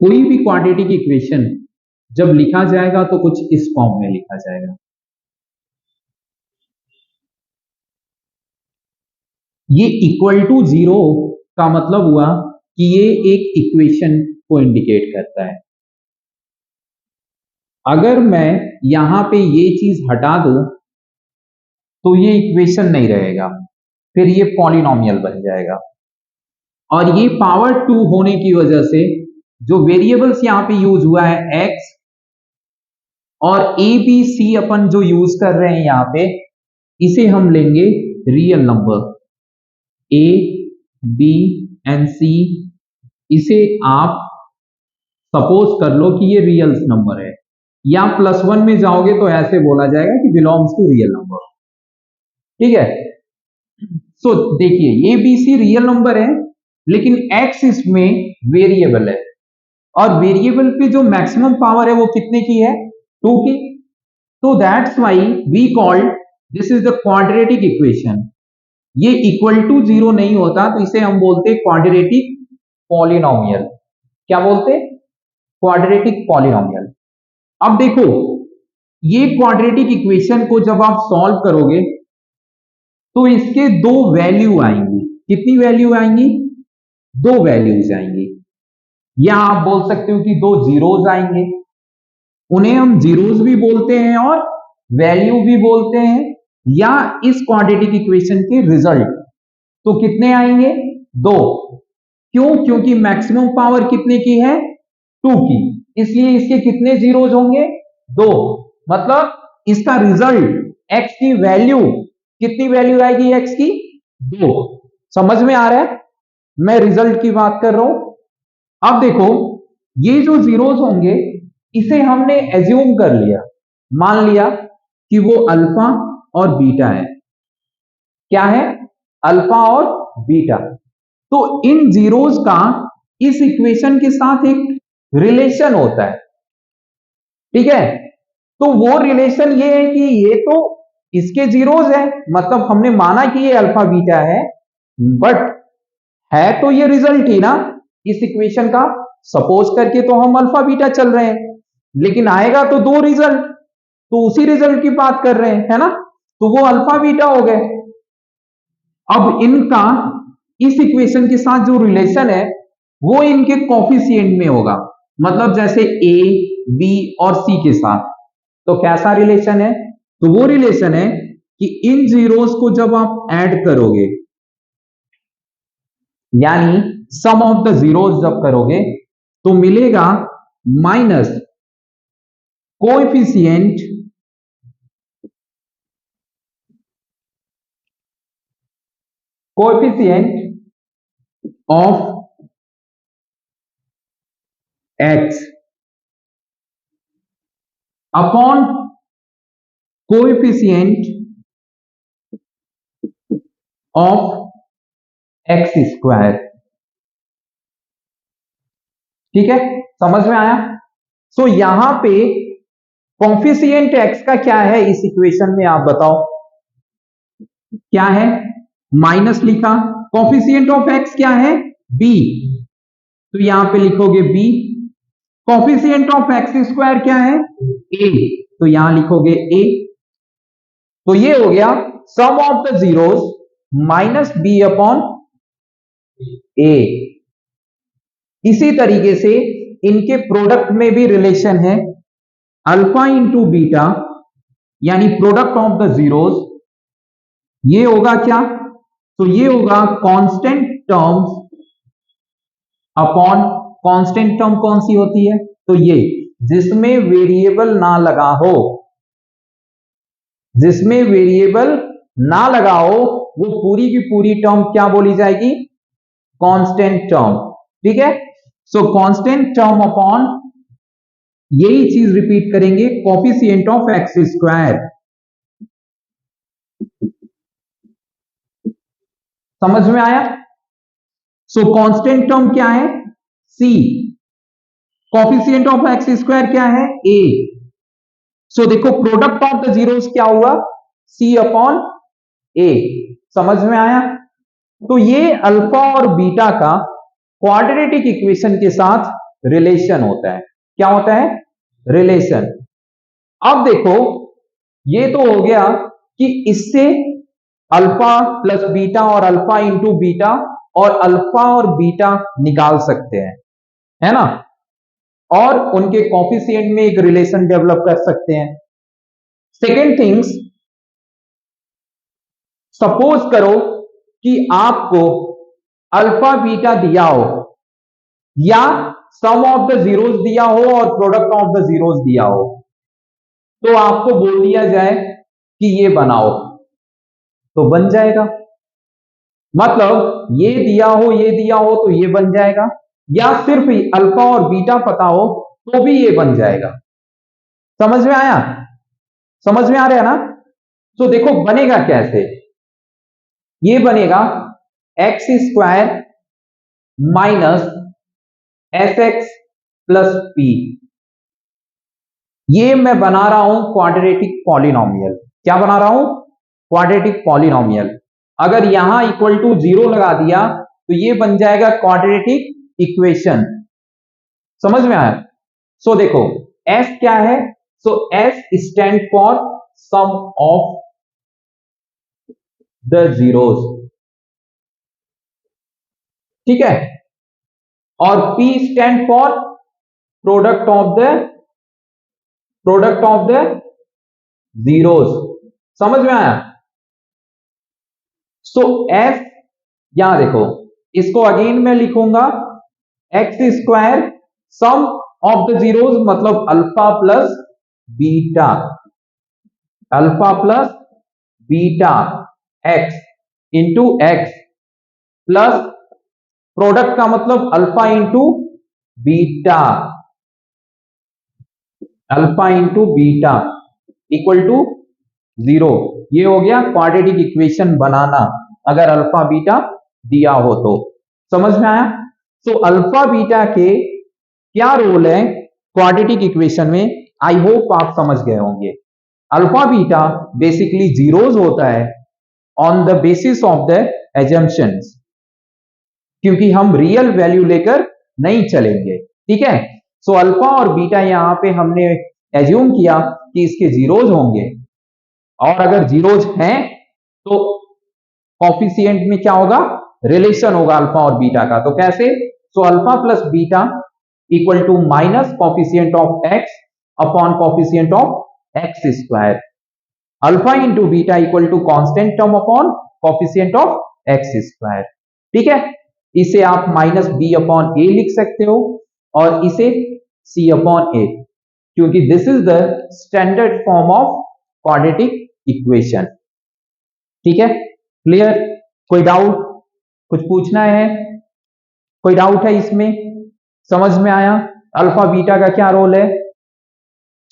कोई भी quadratic equation जब लिखा जाएगा तो कुछ इस फॉर्म में लिखा जाएगा। ये इक्वल टू जीरो का मतलब हुआ कि ये एक इक्वेशन को इंडिकेट करता है। अगर मैं यहां पे ये चीज हटा दूं तो ये इक्वेशन नहीं रहेगा, फिर ये पॉलिनॉमियल बन जाएगा। और ये पावर 2 होने की वजह से जो वेरिएबल्स यहां पे यूज हुआ है x और a b c अपन जो यूज कर रहे हैं यहां पे, इसे हम लेंगे real number a b and c। इसे आप सपोज कर लो कि ये रियल नंबर है, या +1 में जाओगे तो ऐसे बोला जाएगा कि बिलोंग्स टू रियल नंबर। ठीक है, सो देखिए ये बी सी रियल नंबर है, लेकिन x इसमें वेरिएबल है, और वेरिएबल पे जो मैक्सिमम पावर है वो कितने की है, 2 की। तो that's why we called this is the quadratic equation. ये इक्वल टू जीरो नहीं होता तो इसे हम बोलते क्वाड्रेटिक पॉलिनोमियल। क्या बोलते, क्वाड्रेटिक पॉलिनोमियल। अब देखो ये क्वाड्रेटिक इक्वेशन को जब आप सॉल्व करोगे तो इसके दो वैल्यू आएंगी। कितनी वैल्यू आएंगी, दो वैल्यूज आएंगी, या आप बोल सकते हो कि दो जीरोज आएंगे। उन्हें हम जीरोज भी बोलते हैं और वैल्यू भी बोलते हैं, या इस क्वाड्रेटिक इक्वेशन के रिजल्ट। तो कितने आएंगे, दो। क्यों, क्योंकि मैक्सिमम पावर कितने की है, 2 की, इसलिए इसके कितने जीरोज होंगे, दो। मतलब इसका रिजल्ट x की वैल्यू, कितनी वैल्यू आएगी x की, 2। समझ में आ रहा है, मैं रिजल्ट की बात कर रहा हूं। अब देखो ये जो जीरोज होंगे इसे हमने एज्यूम कर लिया, मान लिया कि वो अल्फा और बीटा है। क्या है, अल्फा और बीटा। तो इन जीरोज का इस इक्वेशन के साथ एक रिलेशन होता है। ठीक है, तो वो रिलेशन ये है कि ये तो इसके जीरोज है, मतलब हमने माना कि ये अल्फा बीटा है, बट है तो ये रिजल्ट ही ना इस इक्वेशन का। सपोज करके तो हम अल्फा बीटा चल रहे हैं, लेकिन आएगा तो दो रिजल्ट, तो उसी रिजल्ट की बात कर रहे हैं, है ना, तो वो अल्फा बीटा हो गए। अब इनका इस इक्वेशन के साथ जो रिलेशन है वो इनके कोफिशिएंट में होगा, मतलब जैसे ए बी और सी के साथ। तो कैसा रिलेशन है, तो वो रिलेशन है कि इन जीरोस को जब आप ऐड करोगे, यानी सम ऑफ द जीरोस जब करोगे तो मिलेगा minus coefficient of x upon coefficient of x square. ठीक है, समझ में आया। सो यहां पे कोएफिशिएंट x का क्या है इस इक्वेशन में, आप बताओ क्या है, माइनस लिखा। कोएफिशिएंट ऑफ x क्या है, b, तो यहां पे लिखोगे b। Coefficient of x square क्या है, a, तो यहां लिखोगे a। तो ये हो गया sum of the zeros minus b upon a। इसी तरीके से इनके प्रोडक्ट में भी रिलेशन है, अल्फा इंटू बीटा, यानी प्रोडक्ट ऑफ द जीरोस। ये होगा क्या, तो ये होगा constant terms upon, constant term कौन सी होती है, तो ये जिसमें वेरिएबल ना लगा हो, जिसमें वेरिएबल ना लगा हो वो पूरी की पूरी टर्म क्या बोली जाएगी, कांस्टेंट टर्म। ठीक है, सो कांस्टेंट टर्म अपॉन, यही चीज रिपीट करेंगे, कोएफिशिएंट ऑफ एक्स स्क्वायर। समझ में आया। सो कांस्टेंट टर्म क्या है, c, coefficient of x square क्या है, a। सो देखो प्रोडक्ट ऑफ द जीरोस क्या हुआ, c अपॉन a। समझ में आया। तो ये अल्फा और बीटा का क्वाड्रेटिक इक्वेशन के साथ रिलेशन होता है। क्या होता है? रिलेशन। अब देखो, ये तो हो गया कि इससे अल्फा प्लस बीटा और अल्फा इंटू बीटा और अल्फा और बीटा निकाल सकते हैं, है ना, और उनके कॉफिशिएंट में एक रिलेशन डेवलप कर सकते हैं। सेकेंड थिंग्स, सपोज करो कि आपको अल्फा बीटा दिया हो या सम ऑफ द जीरोस दिया हो और प्रोडक्ट ऑफ द जीरोस दिया हो, तो आपको बोल दिया जाए कि ये बनाओ, तो बन जाएगा। मतलब ये दिया हो तो ये बन जाएगा, या सिर्फ अल्फा और बीटा पता हो तो भी ये बन जाएगा। समझ में आया? समझ में आ रहा है ना? तो देखो बनेगा कैसे। ये बनेगा x square minus S x plus P. ये मैं बना रहा हूं क्वाड्रेटिक पॉलिनोमियल। क्या बना रहा हूं? Quadratic polynomial. अगर यहां इक्वल टू 0 लगा दिया तो ये बन जाएगा क्वाड्रेटिक इक्वेशन। समझ में आया? सो देखो एस क्या है? So S stand for sum of the zeros, ठीक है, और P stand for product of the zeros. समझ में आया? सो F, यहां देखो, इसको अगेन मैं लिखूंगा x square sum of the zeros, मतलब alpha plus beta, alpha plus beta x into x plus product का मतलब alpha into beta, alpha into beta equal to 0। ये हो गया क्वाड्रेटिक इक्वेशन बनाना अगर अल्फा बीटा दिया हो तो। समझ में आया? सो अल्फा बीटा के क्या रोल है क्वाड्रेटिक इक्वेशन में, आई होप आप समझ गए होंगे। अल्फा बीटा बेसिकली जीरोस होता है on the basis of the assumptions, क्योंकि हम रियल वैल्यू लेकर नहीं चलेंगे, ठीक है। सो अल्फा और बीटा यहां पे हमने एज्यूम किया कि इसके जीरोस होंगे, और अगर जीरोस हैं तो कॉफिशिएंट में क्या होगा? रिलेशन होगा अल्फा और बीटा का। तो कैसे? So alpha plus beta equal to minus coefficient of x upon coefficient of x square, alpha into beta equal to constant term upon coefficient of x square, ठीक है। इसे आप माइनस बी अपॉन ए लिख सकते हो और इसे सी अपॉन ए, क्योंकि this is the standard form of quadratic equation, ठीक है। क्लियर? कोई डाउट? कुछ पूछना है? कोई डाउट है इसमें? समझ में आया अल्फा बीटा का क्या रोल है?